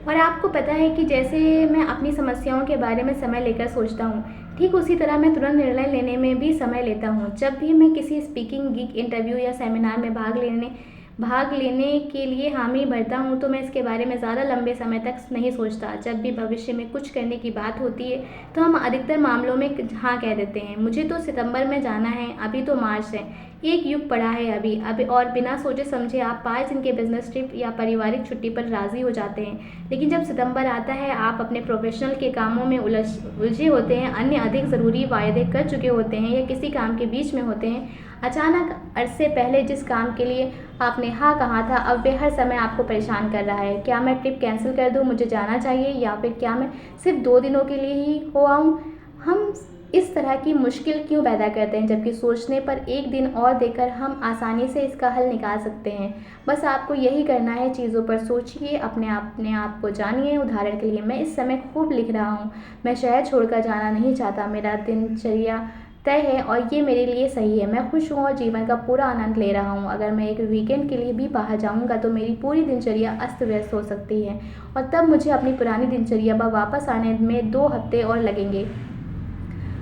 और आपको पता है कि जैसे मैं अपनी समस्याओं के बारे में समय लेकर सोचता हूँ, ठीक उसी तरह मैं तुरंत निर्णय लेने में भी समय लेता हूँ। जब भी मैं किसी स्पीकिंग गिग, इंटरव्यू या सेमिनार में भाग लेने के लिए हामी भरता हूँ, तो मैं इसके बारे में ज़्यादा लंबे समय तक नहीं सोचता। जब भी भविष्य में कुछ करने की बात होती है तो हम अधिकतर मामलों में हाँ कह देते हैं। मुझे तो सितंबर में जाना है, अभी तो मार्च है, एक युग पड़ा है अभी और बिना सोचे समझे आप 5 दिन के बिजनेस ट्रिप या पारिवारिक छुट्टी पर राज़ी हो जाते हैं। लेकिन जब सितंबर आता है, आप अपने प्रोफेशनल के कामों में उलझे होते हैं, अन्य अधिक ज़रूरी वायदे कर चुके होते हैं या किसी काम के बीच में होते हैं। अचानक अरसे पहले जिस काम के लिए आपने हाँ कहा था, अब वे हर समय आपको परेशान कर रहा है। क्या मैं ट्रिप कैंसिल कर दूँ, मुझे जाना चाहिए, या फिर क्या मैं सिर्फ 2 दिनों के लिए ही हो आऊँ? हम इस तरह की मुश्किल क्यों पैदा करते हैं, जबकि सोचने पर एक दिन और देकर हम आसानी से इसका हल निकाल सकते हैं। बस आपको यही करना है, चीज़ों पर सोचिए, अपने आप को जानिए। उदाहरण के लिए, मैं इस समय खूब लिख रहा हूँ, मैं शहर छोड़कर जाना नहीं चाहता, मेरा दिनचर्या तय है और ये मेरे लिए सही है, मैं खुश हूँ और जीवन का पूरा आनंद ले रहा हूँ। अगर मैं एक वीकेंड के लिए भी बाहर जाऊँगा तो मेरी पूरी दिनचर्या अस्त व्यस्त हो सकती है, और तब मुझे अपनी पुरानी दिनचर्या पर वापस आने में 2 हफ्ते और लगेंगे।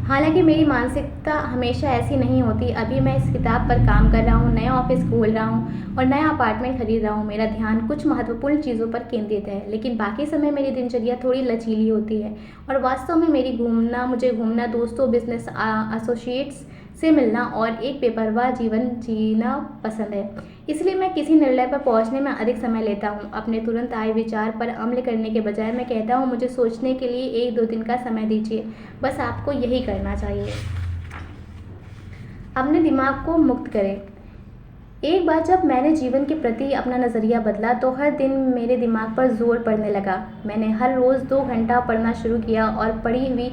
हालांकि मेरी मानसिकता हमेशा ऐसी नहीं होती। अभी मैं इस किताब पर काम कर रहा हूँ, नया ऑफिस खोल रहा हूँ और नया अपार्टमेंट खरीद रहा हूँ। मेरा ध्यान कुछ महत्वपूर्ण चीज़ों पर केंद्रित है, लेकिन बाकी समय मेरी दिनचर्या थोड़ी लचीली होती है और वास्तव में मुझे घूमना, दोस्तों, बिजनेस एसोसिएट्स से मिलना और एक बेपरवाह जीवन जीना पसंद है। इसलिए मैं किसी निर्णय पर पहुंचने में अधिक समय लेता हूं। अपने तुरंत आए विचार पर अमल करने के बजाय मैं कहता हूं, मुझे सोचने के लिए 1-2 दिन का समय दीजिए। बस आपको यही करना चाहिए। अपने दिमाग को मुक्त करें। एक बार जब मैंने जीवन के प्रति अपना नज़रिया बदला तो हर दिन मेरे दिमाग पर जोर पड़ने लगा। मैंने हर रोज़ 2 घंटा पढ़ना शुरू किया और पढ़ी हुई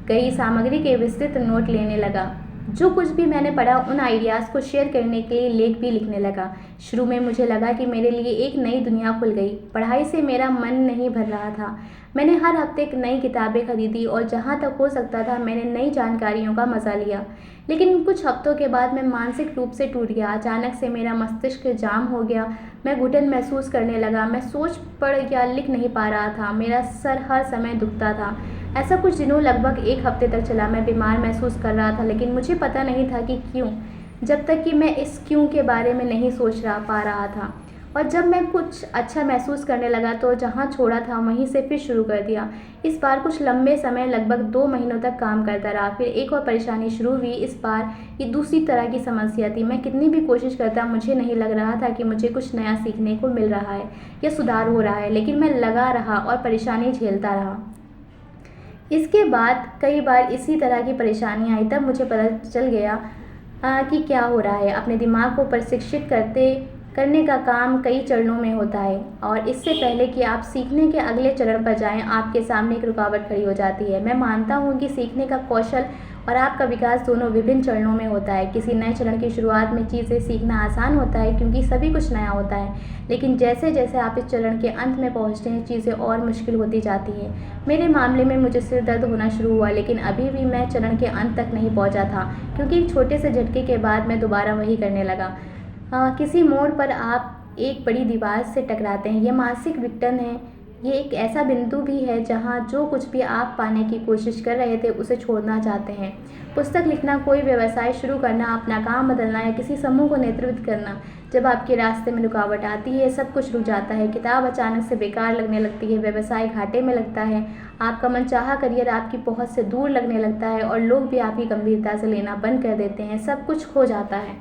गई सामग्री के विस्तृत नोट लेने लगा। जो कुछ भी मैंने पढ़ा उन आइडियाज़ को शेयर करने के लिए लेख भी लिखने लगा। शुरू में मुझे लगा कि मेरे लिए एक नई दुनिया खुल गई। पढ़ाई से मेरा मन नहीं भर रहा था। मैंने हर हफ्ते नई किताबें खरीदी और जहाँ तक हो सकता था मैंने नई जानकारियों का मज़ा लिया। लेकिन कुछ हफ्तों के बाद मैं मानसिक रूप से टूट गया। अचानक से मेरा मस्तिष्क जाम हो गया। मैं घुटन महसूस करने लगा। मैं सोच पढ़ या लिख नहीं पा रहा था। मेरा सर हर समय दुखता था। ऐसा कुछ दिनों, लगभग 1 हफ्ते तक चला। मैं बीमार महसूस कर रहा था, लेकिन मुझे पता नहीं था कि क्यों, जब तक कि मैं इस क्यों के बारे में नहीं पा रहा था। और जब मैं कुछ अच्छा महसूस करने लगा तो जहाँ छोड़ा था वहीं से फिर शुरू कर दिया। इस बार कुछ लंबे समय, लगभग 2 महीनों तक काम करता रहा। फिर एक और परेशानी शुरू हुई। इस बार ये दूसरी तरह की समस्या थी। मैं कितनी भी कोशिश करता, मुझे नहीं लग रहा था कि मुझे कुछ नया सीखने को मिल रहा है या सुधार हो रहा है, लेकिन मैं लगा रहा और परेशानी झेलता रहा। इसके बाद कई बार इसी तरह की परेशानी आई। तब मुझे पता चल गया कि क्या हो रहा है। अपने दिमाग को प्रशिक्षित करने का काम कई चरणों में होता है और इससे पहले कि आप सीखने के अगले चरण पर जाएं, आपके सामने एक रुकावट खड़ी हो जाती है। मैं मानता हूं कि सीखने का कौशल और आपका विकास दोनों विभिन्न चरणों में होता है। किसी नए चरण की शुरुआत में चीज़ें सीखना आसान होता है क्योंकि सभी कुछ नया होता है, लेकिन जैसे जैसे आप इस चरण के अंत में पहुंचते हैं, चीज़ें और मुश्किल होती जाती हैं। मेरे मामले में मुझे सिर दर्द होना शुरू हुआ, लेकिन अभी भी मैं चरण के अंत तक नहीं पहुंचा था क्योंकि एक छोटे से झटके के बाद मैं दोबारा वही करने लगा। किसी मोड़ पर आप एक बड़ी दीवार से टकराते हैं। यह मानसिक विघटन है। ये एक ऐसा बिंदु भी है जहाँ जो कुछ भी आप पाने की कोशिश कर रहे थे उसे छोड़ना चाहते हैं। पुस्तक लिखना, कोई व्यवसाय शुरू करना, अपना काम बदलना या किसी समूह को नेतृत्व करना, जब आपके रास्ते में रुकावट आती है सब कुछ रुक जाता है। किताब अचानक से बेकार लगने लगती है, व्यवसाय घाटे में लगता है, आपका मनचाहा करियर आपकी पहुंच से दूर लगने लगता है और लोग भी आपकी गंभीरता से लेना बंद कर देते हैं। सब कुछ खो जाता है।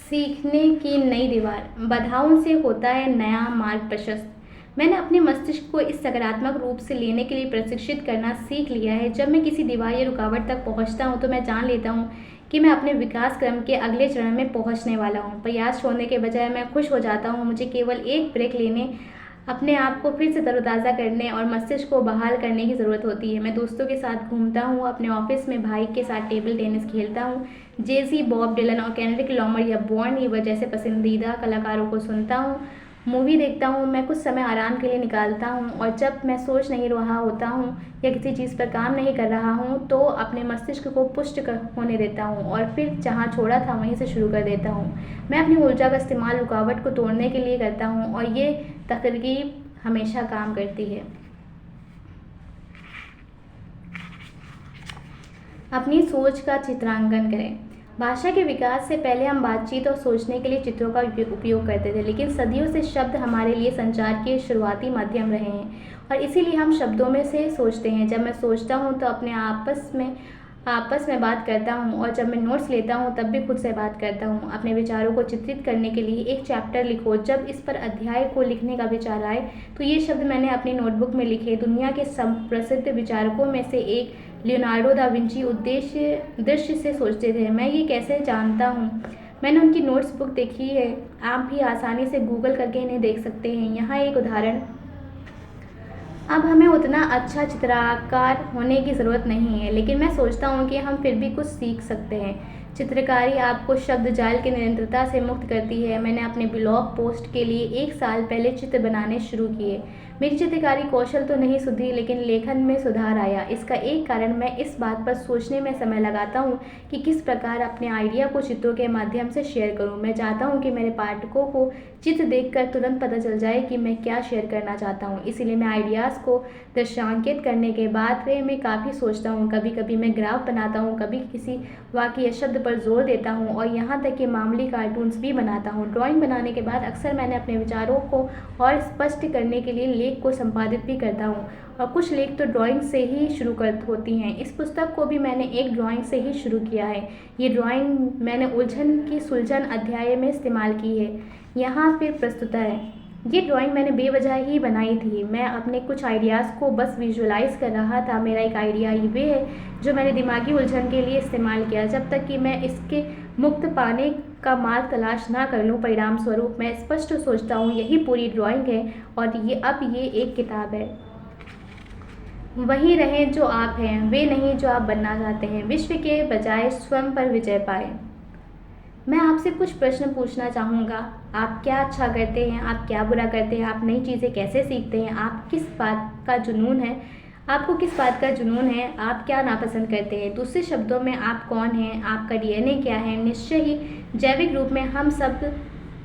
सीखने की नई दीवार, बाधाओं से होता है नया मार्ग प्रशस्त। मैंने अपने मस्तिष्क को इस सकारात्मक रूप से लेने के लिए प्रशिक्षित करना सीख लिया है। जब मैं किसी दीवार या रुकावट तक पहुंचता हूं तो मैं जान लेता हूं कि मैं अपने विकास क्रम के अगले चरण में पहुंचने वाला हूं। प्रयास छोड़ने के बजाय मैं खुश हो जाता हूं। मुझे केवल एक ब्रेक लेने, अपने आप को फिर से तरोताज़ा करने और मस्तिष्क को बहाल करने की ज़रूरत होती है। मैं दोस्तों के साथ घूमता हूँ, अपने ऑफिस में भाई के साथ टेबल टेनिस खेलता हूँ, जेजी, बॉब डिलन और केंड्रिक लैमर या बॉन ईवर जैसे पसंदीदा कलाकारों को सुनता हूँ, मूवी देखता हूँ। मैं कुछ समय आराम के लिए निकालता हूँ और जब मैं सोच नहीं रहा होता हूँ या किसी चीज़ पर काम नहीं कर रहा हूँ तो अपने मस्तिष्क को होने देता हूँ और फिर जहाँ छोड़ा था वहीं से शुरू कर देता हूँ। मैं अपनी ऊर्जा का इस्तेमाल रुकावट को तोड़ने के लिए करता हूँ और ये तरकीब हमेशा काम करती है। अपनी सोच का चित्रांकन करें। भाषा के विकास से पहले हम बातचीत और सोचने के लिए चित्रों का उपयोग करते थे, लेकिन सदियों से शब्द हमारे लिए संचार के शुरुआती माध्यम रहे हैं और इसीलिए हम शब्दों में से सोचते हैं। जब मैं सोचता हूँ तो अपने आपस में बात करता हूँ और जब मैं नोट्स लेता हूँ तब भी खुद से बात करता हूँ। अपने विचारों को चित्रित करने के लिए एक चैप्टर लिखो। जब इस पर अध्याय को लिखने का विचार आए तो ये शब्द मैंने अपनी नोटबुक में लिखे। दुनिया के प्रसिद्ध विचारकों में से एक लियोनार्डो दा विंची दृश्य से सोचते थे। मैं ये कैसे जानता हूँ? मैंने उनकी नोट्स बुक देखी है। आप भी आसानी से गूगल करके इन्हें देख सकते हैं। यहाँ एक उदाहरण। अब हमें उतना अच्छा चित्रकार होने की ज़रूरत नहीं है, लेकिन मैं सोचता हूँ कि हम फिर भी कुछ सीख सकते हैं। चित्रकारी आपको शब्द जाल की निरंतरता से मुक्त करती है। मैंने अपने ब्लॉग पोस्ट के लिए 1 साल पहले चित्र बनाने शुरू किए। मेरी चित्रकारी कौशल तो नहीं सुधरी, लेकिन लेखन में सुधार आया। इसका एक कारण मैं इस बात पर सोचने में समय लगाता हूँ कि किस प्रकार अपने आइडिया को चित्रों के माध्यम से शेयर करूँ। मैं चाहता हूँ कि मेरे पाठकों को चित्र देखकर तुरंत पता चल जाए कि मैं क्या शेयर करना चाहता हूँ। इसीलिए मैं आइडियाज़ को दृश्यांकित करने के बाद वे मैं काफ़ी सोचता हूँ। कभी कभी मैं ग्राफ बनाता हूँ, कभी किसी वाक्य या शब्द पर जोर देता हूँ और यहाँ तक कि मामूली कार्टून्स भी बनाता हूँ। ड्राइंग बनाने के बाद अक्सर मैंने अपने विचारों को और स्पष्ट करने के लिए लेख को संपादित भी करता हूँ और कुछ लेख तो ड्राइंग से ही शुरू कर होती हैं। इस पुस्तक को भी मैंने एक ड्राइंग से ही शुरू किया है। ये ड्राइंग मैंने उलझन की सुलझन अध्याय में इस्तेमाल की है। यहाँ फिर प्रस्तुत है। ये ड्राइंग मैंने बेवजह ही बनाई थी। मैं अपने कुछ आइडियाज़ को बस विजुअलाइज कर रहा था। मेरा एक आइडिया ये है जो मैंने दिमागी उलझन के लिए इस्तेमाल किया। जब तक कि मैं इसके मुक्त पाने का मार्ग तलाश ना कर लूँ, परिणाम स्वरूप मैं स्पष्ट सोचता हूँ यही पूरी ड्राइंग है और ये एक किताब है। वही रहें जो आप हैं, वे नहीं जो आप बनना चाहते हैं। विश्व के बजाय स्वयं पर विजय पाएं। मैं आपसे कुछ प्रश्न पूछना चाहूँगा। आप क्या अच्छा करते हैं? आप क्या बुरा करते हैं? आप नई चीज़ें कैसे सीखते हैं? आप किस बात का जुनून है? आपको किस बात का जुनून है? आप क्या नापसंद करते हैं? दूसरे शब्दों में आप कौन हैं? आपका डीएनए क्या है? निश्चय ही जैविक रूप में हम सब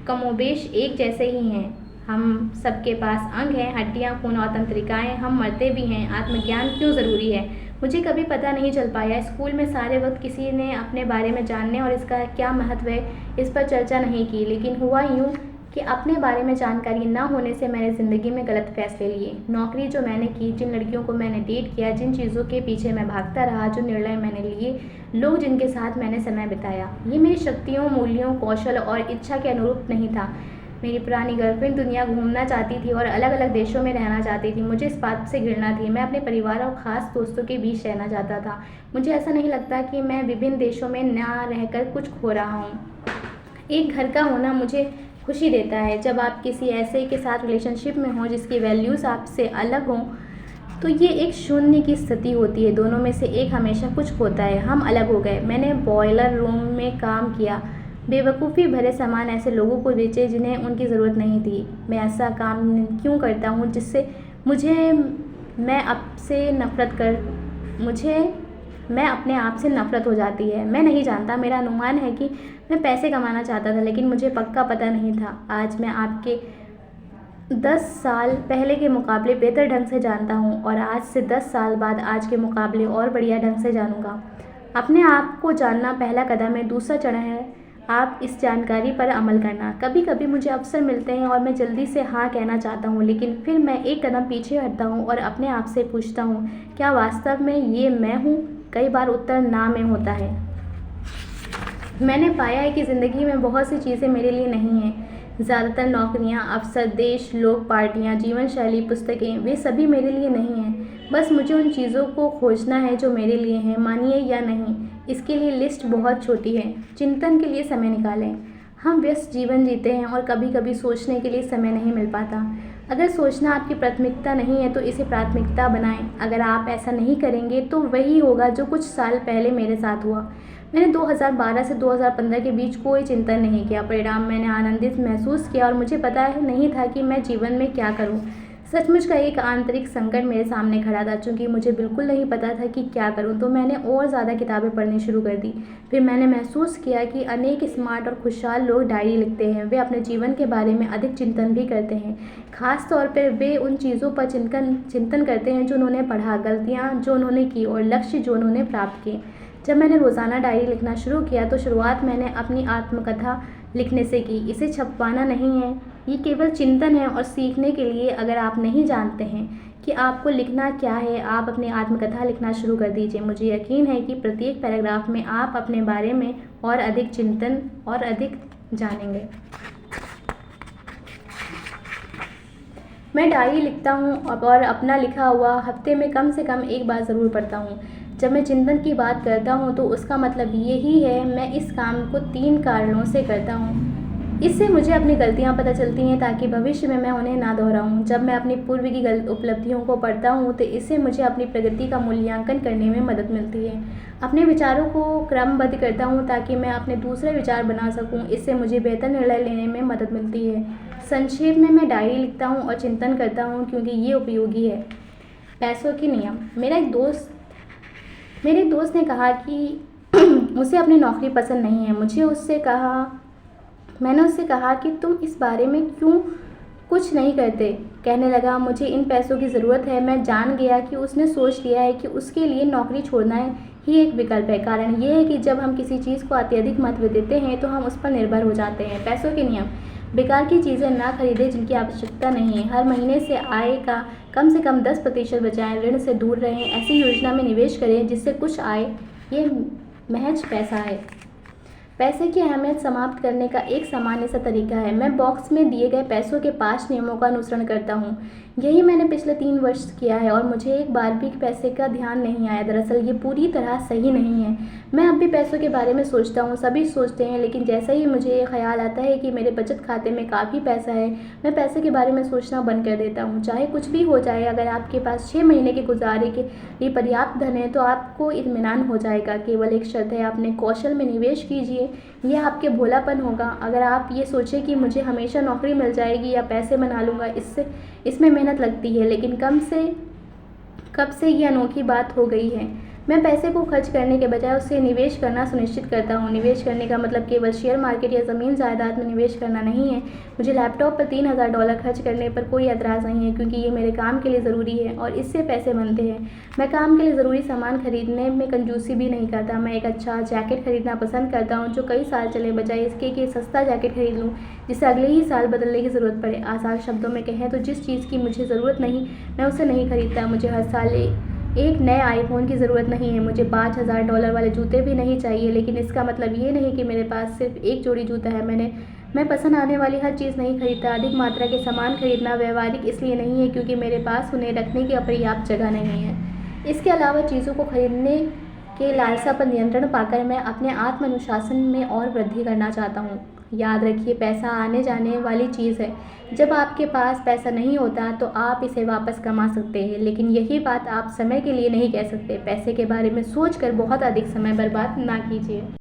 कमोबेश एक जैसे ही हैं। हम सबके पास अंग हैं, हड्डियाँ, खून और तंत्रिकाएँ। हम मरते भी हैं। आत्मज्ञान क्यों ज़रूरी है? मुझे कभी पता नहीं चल पाया। स्कूल में सारे वक्त किसी ने अपने बारे में जानने और इसका क्या महत्व है इस पर चर्चा नहीं की, लेकिन हुआ यूँ कि अपने बारे में जानकारी न होने से मैंने ज़िंदगी में गलत फैसले लिए। नौकरी जो मैंने की, जिन लड़कियों को मैंने डेट किया, जिन चीज़ों के पीछे मैं भागता रहा, जो निर्णय मैंने लिए, लोग जिनके साथ मैंने समय बिताया, ये मेरी शक्तियों, मूल्यों, कौशल और इच्छा के अनुरूप नहीं था। मेरी पुरानी गर्लफ्रेंड दुनिया घूमना चाहती थी और अलग अलग देशों में रहना चाहती थी। मुझे इस बात से घृणा थी। मैं अपने परिवार और ख़ास दोस्तों के बीच रहना चाहता था। मुझे ऐसा नहीं लगता कि मैं विभिन्न देशों में ना रहकर कुछ खो रहा हूँ। एक घर का होना मुझे खुशी देता है। जब आप किसी ऐसे के साथ रिलेशनशिप में हों जिसकी वैल्यूज़ आपसे अलग हों, तो ये एक शून्य की स्थिति होती है। दोनों में से एक हमेशा कुछ होता है। हम अलग हो गए। मैंने बॉयलर रूम में काम किया, बेवकूफ़ी भरे सामान ऐसे लोगों को बेचे जिन्हें उनकी ज़रूरत नहीं थी। मैं ऐसा काम क्यों करता हूँ जिससे मैं अपने आप से नफ़रत हो जाती है। मैं नहीं जानता। मेरा अनुमान है कि मैं पैसे कमाना चाहता था, लेकिन मुझे पक्का पता नहीं था। आज मैं आपके 10 साल पहले के मुकाबले बेहतर ढंग से जानता हूँ और आज से 10 साल बाद आज के मुकाबले और बढ़िया ढंग से जानूँगा। अपने आप को जानना पहला कदम है। दूसरा चरण है आप इस जानकारी पर अमल करना। कभी कभी मुझे अवसर मिलते हैं और मैं जल्दी से हाँ कहना चाहता हूँ, लेकिन फिर मैं एक कदम पीछे हटता हूँ और अपने आप से पूछता हूँ, क्या वास्तव में ये मैं हूँ? कई बार उत्तर ना में होता है। मैंने पाया है कि ज़िंदगी में बहुत सी चीज़ें मेरे लिए नहीं हैं। ज़्यादातर नौकरियाँ, अवसर, देश, लोग, पार्टियाँ, जीवन शैली, पुस्तकें, वे सभी मेरे लिए नहीं हैं। बस मुझे उन चीज़ों को खोजना है जो मेरे लिए हैं, मानिए या नहीं। इसके लिए लिस्ट बहुत छोटी है। चिंतन के लिए समय निकालें। हम व्यस्त जीवन जीते हैं और कभी कभी सोचने के लिए समय नहीं मिल पाता। अगर सोचना आपकी प्राथमिकता नहीं है तो इसे प्राथमिकता बनाएं। अगर आप ऐसा नहीं करेंगे तो वही होगा जो कुछ साल पहले मेरे साथ हुआ। मैंने 2012 से 2015 के बीच कोई चिंतन नहीं किया। परिणाम मैंने आनंदित महसूस किया और मुझे पता नहीं था कि मैं जीवन में क्या करूं। सचमुच का एक आंतरिक संकट मेरे सामने खड़ा था। चूँकि मुझे बिल्कुल नहीं पता था कि क्या करूं, तो मैंने और ज़्यादा किताबें पढ़नी शुरू कर दी। फिर मैंने महसूस किया कि अनेक स्मार्ट और खुशहाल लोग डायरी लिखते हैं। वे अपने जीवन के बारे में अधिक चिंतन भी करते हैं। ख़ास तौर पर वे उन चीज़ों पर चिंतन करते हैं जो उन्होंने पढ़ा, गलतियाँ जो उन्होंने की और लक्ष्य जो उन्होंने प्राप्त किए। जब मैंने रोज़ाना डायरी लिखना शुरू किया तो शुरुआत मैंने अपनी आत्मकथा लिखने से की। इसे छपवाना नहीं है, ये केवल चिंतन है और सीखने के लिए। अगर आप नहीं जानते हैं कि आपको लिखना क्या है, आप अपनी आत्मकथा लिखना शुरू कर दीजिए। मुझे यकीन है कि प्रत्येक पैराग्राफ में आप अपने बारे में और अधिक चिंतन और अधिक जानेंगे। मैं डायरी लिखता हूँ और अपना लिखा हुआ हफ्ते में कम से कम एक बार ज़रूर पढ़ता हूँ। जब मैं चिंतन की बात करता हूँ तो उसका मतलब यही है। मैं इस काम को 3 कारणों से करता हूँ। इससे मुझे अपनी गलतियाँ पता चलती हैं ताकि भविष्य में मैं उन्हें ना दोहराऊँ। जब मैं अपनी पूर्व की उपलब्धियों को पढ़ता हूँ तो इससे मुझे अपनी प्रगति का मूल्यांकन करने में मदद मिलती है। अपने विचारों को क्रमबद्ध करता हूँ ताकि मैं अपने दूसरे विचार बना सकूँ। इससे मुझे बेहतर निर्णय लेने में मदद मिलती है। संक्षेप में, मैं डायरी लिखता हूँ और चिंतन करता हूँ क्योंकि ये उपयोगी है। पैसों के नियम। मेरे दोस्त ने कहा कि उसे अपनी नौकरी पसंद नहीं है। मैंने उससे कहा कि तुम इस बारे में क्यों कुछ नहीं करते। कहने लगा, मुझे इन पैसों की ज़रूरत है। मैं जान गया कि उसने सोच लिया है कि उसके लिए नौकरी छोड़ना ही एक विकल्प है। कारण ये है कि जब हम किसी चीज़ को अत्यधिक महत्व देते हैं तो हम उस पर निर्भर हो जाते हैं। पैसों के नियम: बेकार की चीज़ें ना खरीदें जिनकी आवश्यकता नहीं है। हर महीने से आय का कम से कम 10% बचाएं। ऋण से दूर रहें। ऐसी योजना में निवेश करें जिससे कुछ आय, ये महज पैसा है। पैसे की अहमियत समाप्त करने का एक सामान्य सा तरीका है, मैं बॉक्स में दिए गए पैसों के 5 नियमों का अनुसरण करता हूँ। यही मैंने पिछले 3 वर्ष किया है और मुझे एक बार भी पैसे का ध्यान नहीं आया। दरअसल ये पूरी तरह सही नहीं है। मैं अब भी पैसों के बारे में सोचता हूँ, सभी सोचते हैं, लेकिन जैसे ही मुझे ये ख्याल आता है कि मेरे बचत खाते में काफ़ी पैसा है, मैं पैसे के बारे में सोचना बंद कर देता हूँ। चाहे कुछ भी हो जाए, अगर आपके पास 6 महीने के गुजारे के लिए पर्याप्त धन है तो आपको इत्मीनान हो जाएगा। केवल एक शर्त है, अपने कौशल में निवेश कीजिए। यह आपके भोलापन होगा। अगर आप ये सोचें कि मुझे हमेशा नौकरी मिल जाएगी या पैसे बना लूँगा, इसमें मेहनत लगती है, लेकिन कब से ये अनोखी बात हो गई है। मैं पैसे को खर्च करने के बजाय उससे निवेश करना सुनिश्चित करता हूँ। निवेश करने का मतलब केवल शेयर मार्केट या ज़मीन जायदाद में निवेश करना नहीं है। मुझे लैपटॉप पर $3000 खर्च करने पर कोई एतराज़ नहीं है, क्योंकि ये मेरे काम के लिए ज़रूरी है और इससे पैसे बनते हैं। मैं काम के लिए ज़रूरी सामान खरीदने में कंजूसी भी नहीं करता। मैं एक अच्छा जैकेट खरीदना पसंद करता हूँ जो कई साल चले, बजाय इसके कि सस्ता जैकेट खरीद लूँ जिसे अगले ही साल बदलने की ज़रूरत पड़े। आसान शब्दों में कहें तो जिस चीज़ की मुझे ज़रूरत नहीं, मैं उसे नहीं खरीदता। मुझे हर साल एक नए आईफोन की ज़रूरत नहीं है। मुझे $5000 वाले जूते भी नहीं चाहिए, लेकिन इसका मतलब ये नहीं कि मेरे पास सिर्फ एक जोड़ी जूता है। मैं पसंद आने वाली हर चीज़ नहीं खरीदता। अधिक मात्रा के सामान खरीदना व्यवहारिक इसलिए नहीं है क्योंकि मेरे पास उन्हें रखने की पर्याप्त जगह नहीं है। इसके अलावा चीज़ों को खरीदने के लालसा पर नियंत्रण पाकर मैं अपने आत्म अनुशासन में और वृद्धि करना चाहता हूँ। याद रखिए, पैसा आने जाने वाली चीज़ है। जब आपके पास पैसा नहीं होता तो आप इसे वापस कमा सकते हैं, लेकिन यही बात आप समय के लिए नहीं कह सकते। पैसे के बारे में सोचकर बहुत अधिक समय बर्बाद ना कीजिए।